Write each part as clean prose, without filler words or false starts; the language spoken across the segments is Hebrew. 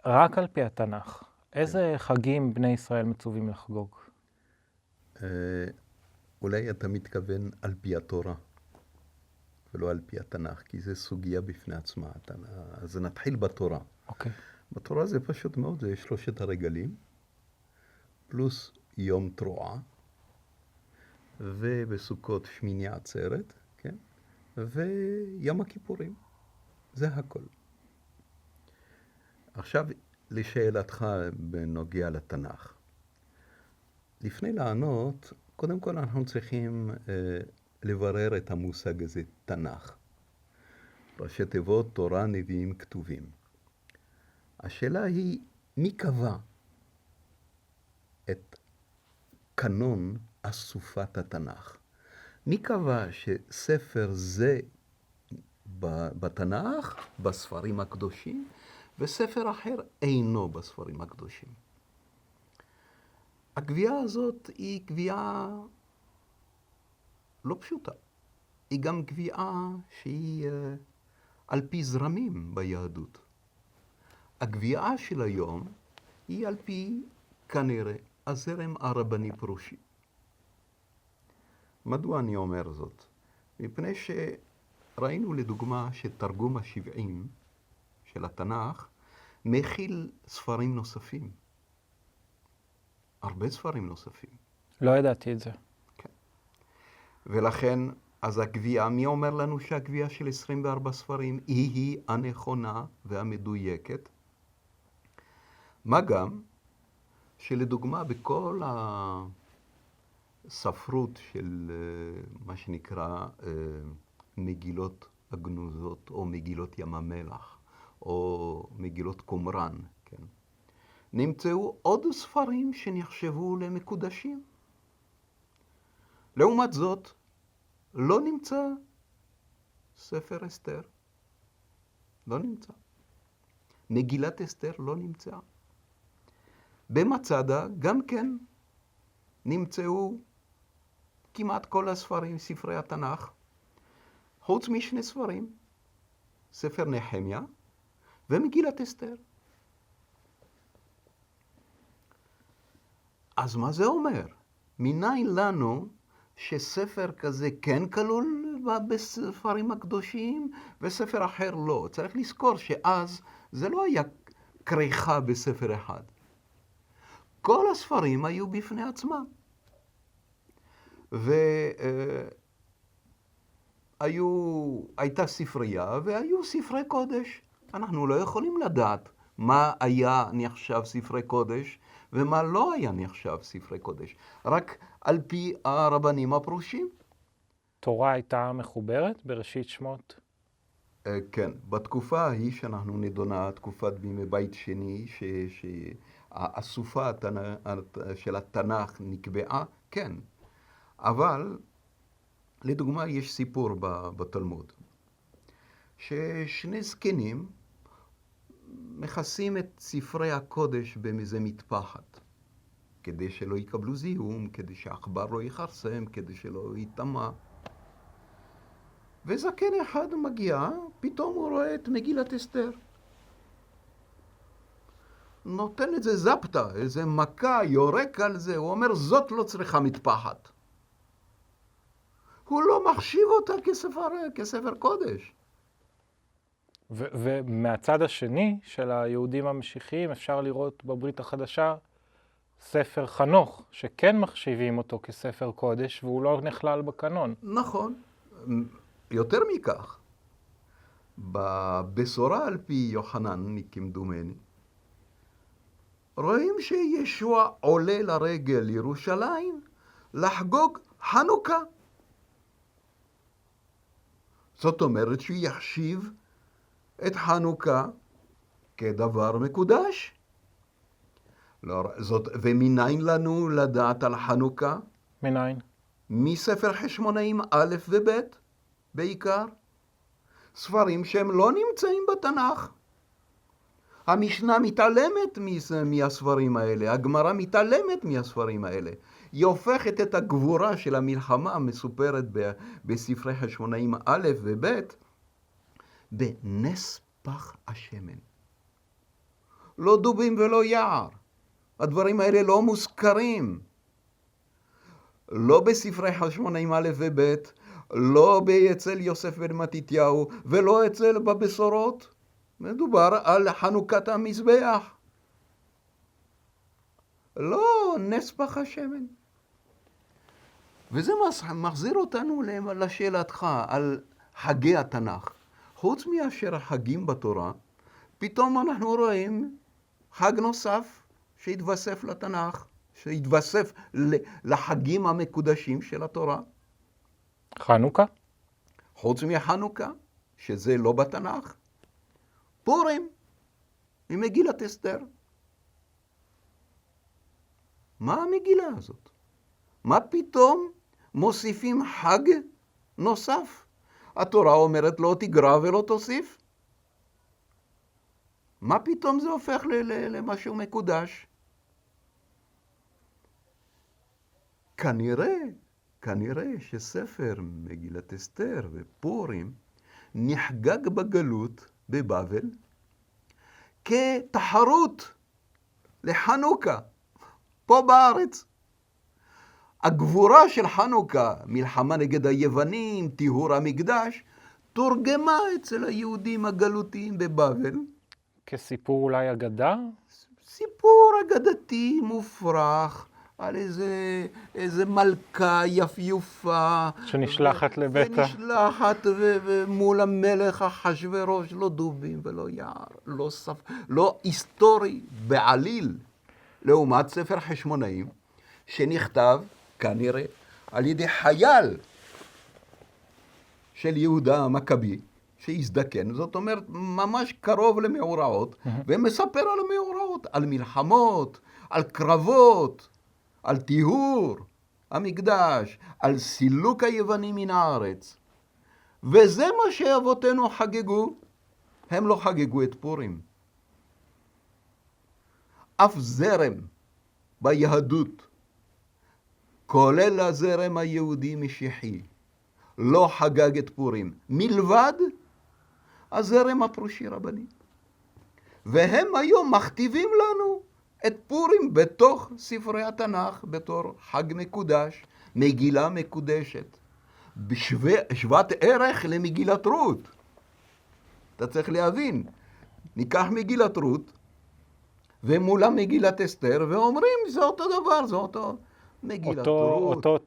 רק על פי התנ"ך. איזה חגים בני ישראל מצווים לחגוג? אולי אתה מתכוון על פי התורה, ולא על פי התנ"ך, כי זה סוגיה בפני עצמה. אז נתחיל בתורה. אוקיי. בתורה זה פשוט מאוד, זה 3 הרגלים, פלוס יום תרועה, ובסוכות שמיני עצרת, כן? ויום הכיפורים. זה הכל. עכשיו, לשאלתך בנוגע לתנ"ך. לפני לענות, קודם כל אנחנו צריכים לברר את המושג הזה, תנ"ך. ראשי תיבות, תורה, נביאים, כתובים. השאלה היא, מי קבע את קנון אסופת התנ"ך? מי קבע שספר זה בתנ"ך, בספרים הקדושים, וספר אחר אינו בספרים הקדושים? הקביעה הזאת היא קביעה לא פשוטה. היא גם קביעה שהיא על פי זרמים ביהדות. הקביעה של היום היא על פי, כנראה, הזרם הרבני פרושי. מדוע אני אומר זאת? מפני שראינו לדוגמה שתרגום ה-70 של התנ"ך מכיל ספרים נוספים. הרבה ספרים נוספים. לא ידעתי את זה. כן. ולכן, אז הקביעה, מי אומר לנו שהקביעה של 24 ספרים היא הנכונה והמדויקת? מה גם שלדוגמה בכל הספרות של מה שנקרא מגילות הגנוזות, או מגילות ים המלח, או מגילות קומראן, כן? נמצאו עוד ספרים שנחשבו למקודשים. לעומת זאת, לא נמצא ספר אסתר. לא נמצא. מגילת אסתר לא נמצאה. במצדה גם כן נמצאו כמעט כל הספרים, ספרי התנ"ך, חוץ משני ספרים, ספר נחמיה ומגילת אסתר. אז מה זה אומר? מניין לנו שספר כזה כן כלול בספרים הקדושים וספר אחר לא? צריך לזכור שאז זה לא היה כריכה בספר אחד. כל הספרים היו בפני עצמם. הייתה ספרייה והיו ספרי קודש. אנחנו לא יכולים לדעת מה היה נחשב ספרי קודש ומה לא היה נחשב ספרי קודש. רק על פי הרבנים הפרושים. תורה הייתה מחוברת בראשית שמות? כן, בתקופה ההיא שאנחנו נדונה, תקופת בימי בית שני, שהאסופה של התנ"ך נקבעה, כן. אבל, לדוגמה, יש סיפור בתלמוד, ששני זקנים מכסים את ספרי הקודש באיזה מטפחת, כדי שלא יקבלו זיהום, כדי שהעכבר לא יכרסם, כדי שלא יטמע. וזקן אחד מגיע, פתאום הוא רואה את מגילת אסתר. נותן את זה זפתה, איזה מכה, יורק על זה, הוא אומר, זאת לא צריכה מטפחת. הוא לא מחשיב אותה כספר קודש. ומהצד השני של היהודים המשיחיים אפשר לראות בברית החדשה ספר חנוך, שכן מחשיבים אותו כספר קודש והוא לא נכלל בקנון. נכון. יותר מכך, בבשורה על פי יוחנן, כמדומני, רואים שישוע עולה לרגל לירושלים לחגוג חנוכה. זאת אומרת שהוא יחשיב את חנוכה כדבר מקודש. ומניין לנו לדעת על חנוכה? מניין? מספר חשמונאים א' וב' בעיקר. ספרים שהם לא נמצאים בתנ"ך. המשנה מתעלמת מהספרים האלה, הגמרא מתעלמת מהספרים האלה. היא הופכת את הגבורה של המלחמה המסופרת בספרי חשמונאים א' וב' בנס פח השמן. לא דובים ולא יער. הדברים האלה לא מוזכרים. לא בספרי חשמונאים א' וב', לא אצל יוסף בן מתתיהו, ולא אצל בבשורות. מדובר על חנוכת המזבח. לא נס פח השמן. וזה מחזיר אותנו לשאלתך על חגי התנ"ך. חוץ מאשר החגים בתורה, פתאום אנחנו רואים חג נוסף שהתווסף לתנ"ך, שהתווסף לחגים המקודשים של התורה. חנוכה? חוץ מחנוכה, שזה לא בתנ"ך, פורים, ממגילת אסתר. מה המגילה הזאת? מה פתאום מוסיפים חג נוסף? התורה אומרת לא תגרע ולא תוסיף. מה פתאום זה הופך למשהו מקודש? כנראה שספר מגילת אסתר ופורים נחגג בגלות בבבל כתחרות לחנוכה פה בארץ. הגבורה של חנוכה, מלחמה נגד היוונים, טיהור המקדש, תורגמה אצל היהודים הגלותיים בבבל. כסיפור אולי אגדה? סיפור אגדתי מופרך על איזה מלכה יפיופה. שנשלחת לביתה. ונשלחת מול המלך אחשוורוש, לא דובים ולא יער, לא היסטורי בעליל. לעומת ספר חשמונאים, שנכתב כנראה על ידי חייל של יהודה המכבי, שהזדקן, זאת אומרת ממש קרוב למאורעות, ומספר על המאורעות, על מלחמות, על קרבות, על טיהור המקדש, על סילוק היוונים מן הארץ. וזה מה שאבותינו חגגו. הם לא חגגו את פורים. אף זרם ביהדות, כולל הזרם היהודי משיחי, לא חגג את פורים, מלבד הזרם הפרושי רבני. והם היום מכתיבים לנו את פורים בתוך ספרי התנ"ך, בתור חג מקודש, מגילה מקודשת, בשוות ערך למגילת רות. אתה צריך להבין, ניקח מגילת רות, ומולה מגילת אסתר, ואומרים, זה אותו דבר, זה אותו מגילת רות. אותו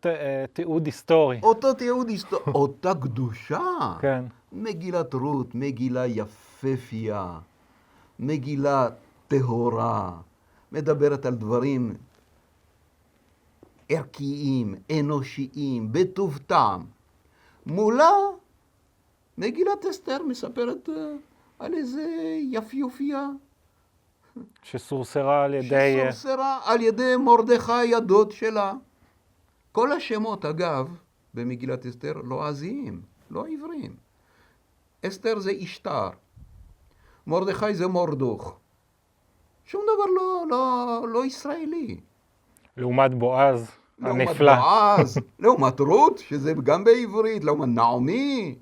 תיעוד היסטורי. אותו תיעוד היסטורי, אותה קדושה. כן. מגילת רות, מגילה יפהפייה, מגילה טהורה, מדברת על דברים ערכיים, אנושיים, בטוב טעם. מולה, מגילת אסתר מספרת על איזה יפיופייה, שסורסרה על ידי... שסורסרה על ידי מרדכי הדוד שלה. כל השמות, אגב, במגילת אסתר לא עזיים, לא עבריים. אסתר זה אשתר, מרדכי זה מורדוך. שום דבר לא ישראלי. לעומת בועז הנפלא. לעומת בועז, לעומת רות, שזה גם בעברית, לעומת נעמי.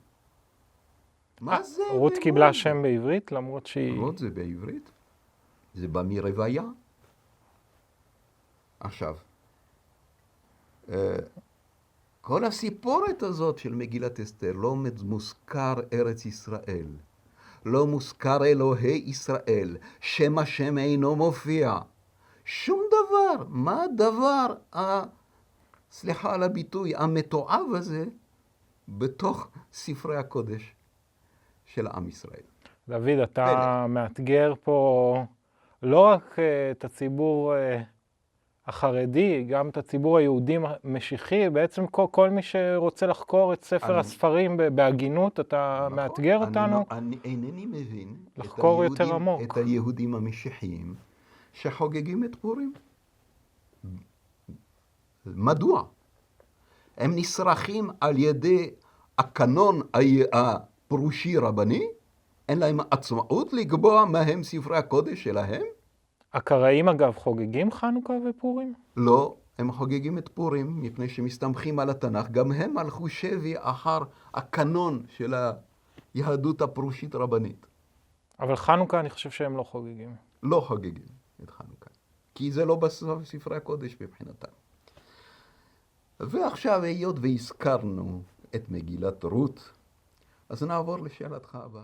מה זה? רות קיבלה שם בעברית, למרות שהיא... רות זה בעברית. זה בא מרוויה. עכשיו, כל הסיפורת הזאת של מגילת אסתר, לא מוזכר ארץ ישראל, לא מוזכר אלוהי ישראל, שם השם אינו מופיע. שום דבר. מה הדבר, סליחה על הביטוי, המתועב הזה, בתוך ספרי הקודש של עם ישראל? דוד, אתה מאתגר פה לא רק את הציבור החרדי, גם את הציבור היהודי משיחי, בעצם כל מי שרוצה לחקור את ספר הספרים בהגינות, אתה מאתגר אותנו אני אינני מבין לחקור יותר עמוק. את היהודים המשיחיים שחוגגים את פורים. מדוע? הם נשרכים על ידי הקנון הפרושי רבני? אין להם עצמאות לקבוע מהם ספרי הקודש שלהם? הקראים אגב חוגגים חנוכה ופורים? לא, הם חוגגים את פורים מפני שמסתמכים על התנ"ך. גם הם הלכו שבי אחר הקנון של היהדות הפרושית רבנית. אבל חנוכה אני חושב שהם לא חוגגים. לא חוגגים את חנוכה, כי זה לא בספרי הקודש מבחינתם. ועכשיו, היות והזכרנו את מגילת רות, אז נעבור לשאלתך הבאה.